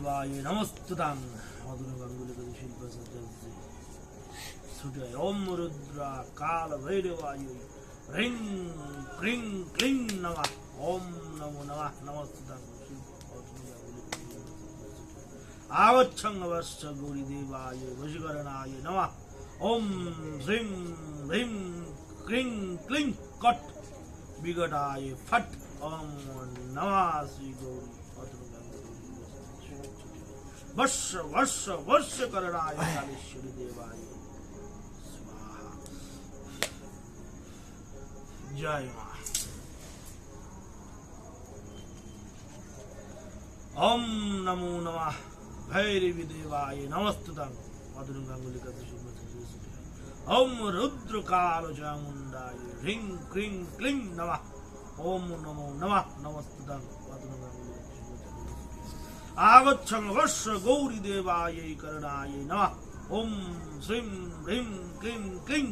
देवाय नमस्तुतां मधुर गांगुली कवि शिल्प छुटे ओम रुद्रा काल भैरवाय ह्रीं क्रीं क्लीं नमः ओम नमो नमः नमस्तुतां आवच्छं वश्च गौरी देवाय वशीकरणाय नमः ओम श्रीं ह्रीं क्रीं क्लीं कट विकटाय फट ओम नमः श्री गौरी वर्ष वर्ष वर्ष करणाय कालेश्वरी देवाय स्वाहा जय मां ओम नमो नमः भैरवी देवाय नमस्तुतां मधुर गांगुली ओम रुद्र काल चामुंडाय ह्रीं क्रीं क्लीं नमः ओम नमो नमः नमस्तुतां मधुर गांगुली आवच्छं वर्ष गौरी देवाय करणाय नमः ओम श्रीं ह्रीं क्लीं क्लीं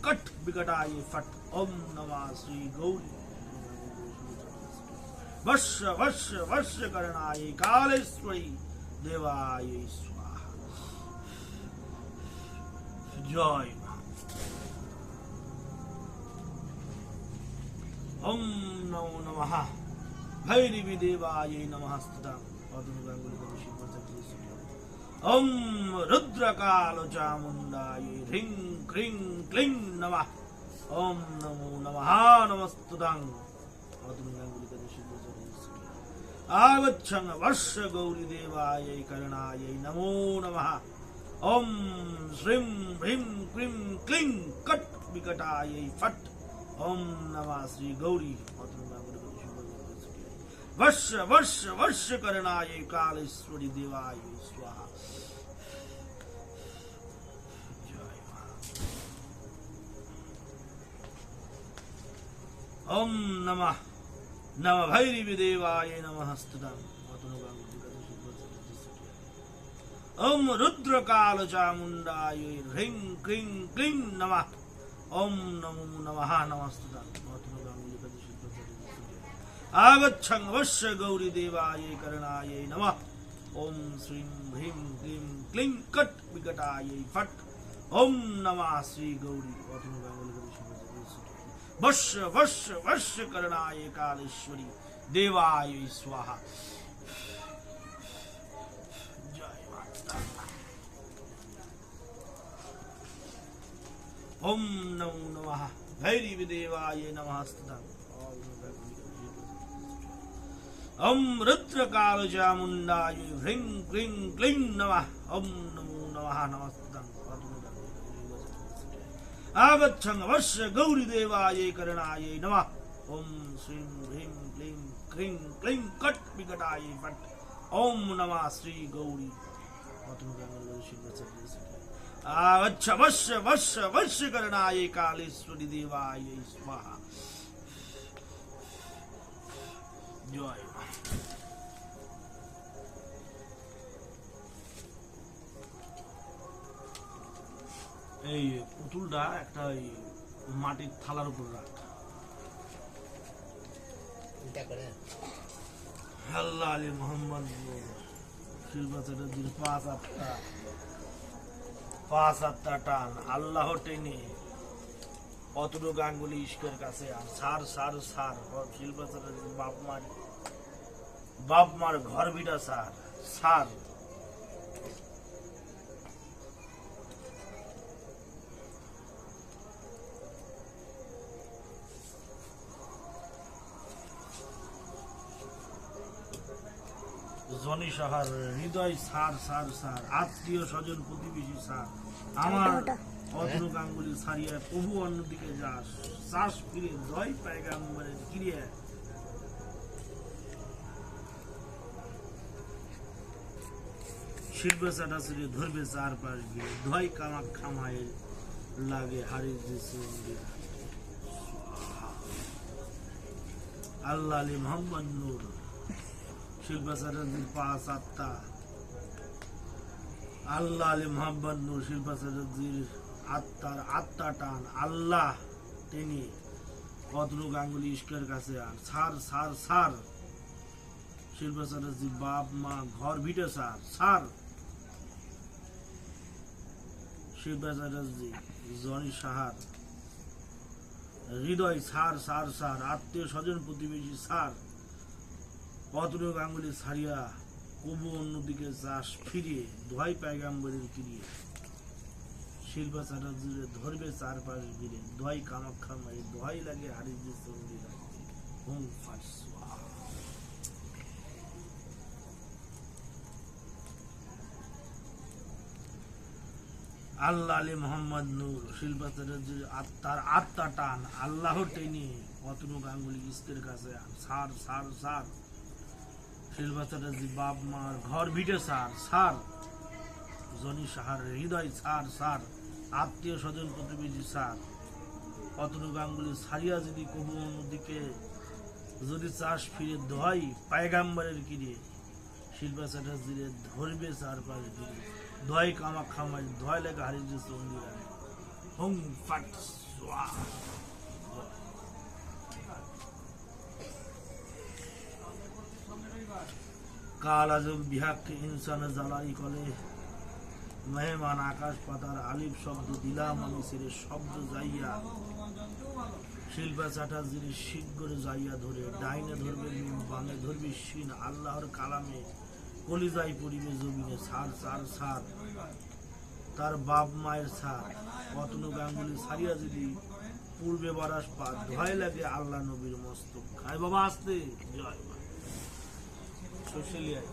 कट विकटाय फट ओम नमः श्री गौरी वर्ष वर्ष वर्ष करणाय कालेश्वरी देवाय स्वाहा जय ओम नमो नमः भैरवी देवाय नमस्तुतां ओम रुद्र काल चामुंडाय ह्रीं क्रीं क्लीं नमः ओम नमो नमः नमस्तुतां आवच्छं वर्ष गौरी देवाय करणाय नमो नमः ओम श्रीं ह्रीं क्रीं क्लीं कट विकटाय फट ओम नमः श्री गौरी वर्ष वर्ष वर्ष करणाय कालेश्वरी देवाय स्वाहा ओम नमः नमः भैरवी देवाय नमस्तुतां ओम रुद्र काल चामुंडाय ह्रीं क्रीं क्लीं नमः ओम नमो नमः नमस्तुतां आवच्छं वर्ष गौरी देवाय करणाय नमः ओम श्रीं ह्रीं क्लीं क्लीं कट विकटाय फट ओम नमः श्री गौरी वर्ष वर्ष वर्ष करणाय कालेश्वरी देवाय स्वाहा जय माता ओम नमो नमः भैरवी देवाय नमस्तुतां ओम रुद्र काल चामुंडाय ह्रीं क्रीं क्लीं नमः ओम नमो नमः नमस्तुतां आवच्छं वर्ष गौरी देवाय करणाय नमः ओम श्रीं ह्रीं क्लीं क्रीं क्लीं कट विकटाय फट ओम नमः श्री गौरी आवच्छ वर्ष वर्ष वर्ष करणाय कालेश्वरी देवाय स्वाहा जय এই পুতুলটা একটা মাটির থালার উপর রাখ আল্লাহ আলী মোহাম্মদ শিল্পাচার্য দিন পাঁচ আটটা টান আল্লাহ টেনে অতটুকু গাঙ্গুলি ইস্কের কাছে আর সার সার সার শিল্পাচার্য বাপ মার ঘর বিটা সার সার জনি সাহার হৃদয় সার সার সার আত্মীয় স্বজন প্রতিবেশী সার আমার অতনু গাঙ্গুলি সারিয়া প্রভু অন্যদিকে যাস শ্বাস ফিরে জয় পায়গাম্বরের ক্রিয়া শিল্পচাটা ছেড়ে ধরবে চারপাশ গিয়ে ধয় কামাখ্যা মায়ের লাগে হারিয়ে দিয়েছে আল্লাহ আলী মোহাম্মদ নূর শিল্পাচার্যের পাঁচ আত্মা আল্লাহ আলী মোহাম্মদ নূর শিল্পাচার্যের আত্মার আত্মা টান আল্লাহ টেনে অতনু গাঙ্গুলি ইস্কের কাছে আর সার সার সার শিল্পা চ্যাটার্জি বাপ মা ঘর ভিটে sir sir Shilpa Chatterjee Johnny সাহার হৃদয় স্যার স্যার স্যার আত্মীয় স্বজন প্রতিবেশী স্যার অতনু গাঙ্গুলি ছাড়িয়া কবু অন্যদিকে চাষ ফিরিয়ে দোহাই পায়গাম্বরের কিরিয়ে শিল্পা চ্যাটার্জির ধরবে চারপাশ ঘিরে দোহাই কামাখ্যা মারি দোহাই লাগে হারিয়ে যে চন্ডী লাগে হুম ফাট সোহা। আল্লাহ আলী মোহাম্মদ নূর শিল্পা চ্যাটার্জির আত্মার আত্মা টান আল্লাহ টেনে অতনু গাঙ্গুলি ইস্কের কাছে সার সার সার শিল্পা চ্যাটার্জি বাপ মার ঘর ভিটে সার সার জনি সাহার হৃদয় সার সার আত্মীয় স্বজন প্রতিবেশী সার অতনু গাঙ্গুলি ছাড়িয়া যদি কবু অন্যদিকে যদি চাষ ফিরে দোহাই পায়গাম্বরের কিরে শিল্পা চ্যাটার্জির ধরবে চারপাশ ঘিরে দোহাই কামাখ্যা মারি দোহাই লেখা হারিয়ে যে চন্ডী লাগে হুম ফাট সোহা। কাল আজম বিহাককে ইনসান জ্বালাই কলে মেহমান আকাশ পাতার আলিফ শব্দ দিলাম আমি ছেড়ে শব্দ যাইয়া শিল্পা চ্যাটার্জির শীঘ্র যাইয়া ধরে ডাইনে ধরবে বামে ধরবে শিন আল্লাহর কালামে কলিজাই পড়িবে জমিনে সার সার সার তার বাপ মায়ের সার অতনু গাঙ্গুলি ছাড়িয়া যদি পূর্বে বারাস পা দোহাই লাগে আল্লাহ নবীর মস্তক খায় বাবা আসতে জয় মা সোশ্যালিয়ায়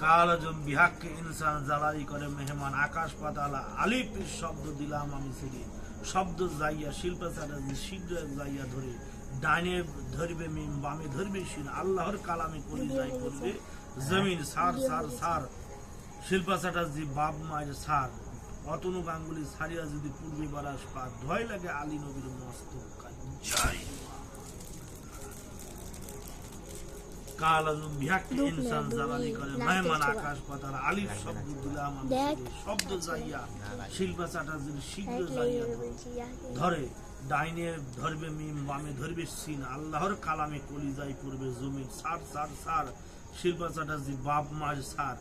কাল আজম বিহাককে ইনসান জ্বালাই করে মেহমান আকাশ পাতালা আলিফের শব্দ দিলাম আমি ছেড়ে শব্দ যাইয়া শিল্পা চ্যাটার্জি শীঘ্র যাইয়া ধরে ডাইনে ধরবে মিম বামে ধরবে শিন আল্লাহর কালামে কলিজাই করবে জমিন সার সার সার শিল্পা চ্যাটার্জি বাপ মায়ের সার অতনু গাঙ্গুলি ছাড়িয়া যদি পূর্বে বারাস পা ধোয়াই লাগে আলী নবীর মস্তক জয়। কাল আজম বিহাককে ইনসান জ্বালানি করে মেহমান আকাশ পাতার আলিফ শব্দ দিলাম আমি শব্দ যাইয়া শিল্পা চ্যাটার্জির শীঘ্র যাইয়া ধরে ডাইনে ধরবে মিম বামে ধরবে সিন আল্লাহর কালামে কলিজাই পড়বে জমিন সার সার সার শিল্পা চ্যাটার্জি বাপ মার সার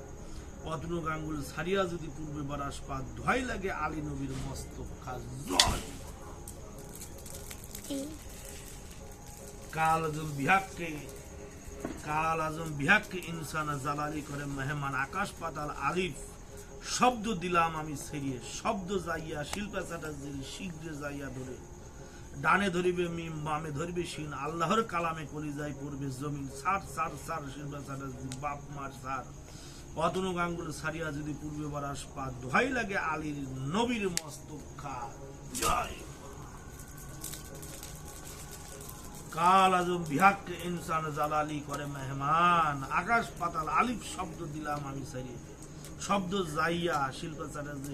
অতনু গাঙ্গুলি ছাড়িয়া যদি পূর্বে বারাস পা ধোয়াই লাগে আলী নবীর মস্তক খাস জয়। কাল আজম বিহাককে ইনসান জ্বালালি করে মেহমান আকাশ পাতাল আলিফ শব্দ দিলাম আমি ছেড়িয়ে শব্দ যাইয়া শিল্পা চ্যাটার্জির শীঘ্র যাইয়া ধরে ডানে ধরিবে মিম বামে ধরিবে শিন আল্লাহর কালামে কলিজাই পড়বে জমিন সার সার সার শিল্পা চ্যাটার্জি বাপ মার সার অতনু গাঙ্গুলি ছাড়িয়া যদি পূর্বে বারাস পা দোহাই লাগে আলীর নবীর মস্তক খা জয়। কাল আজম বিহাককে ইনসান জ্বালালি করে মেহমান আকাশ পাতাল আলিফ শব্দ দিলাম আমি ছাড়িয়ে শব্দ যাইয়া শিল্পা চ্যাটার্জি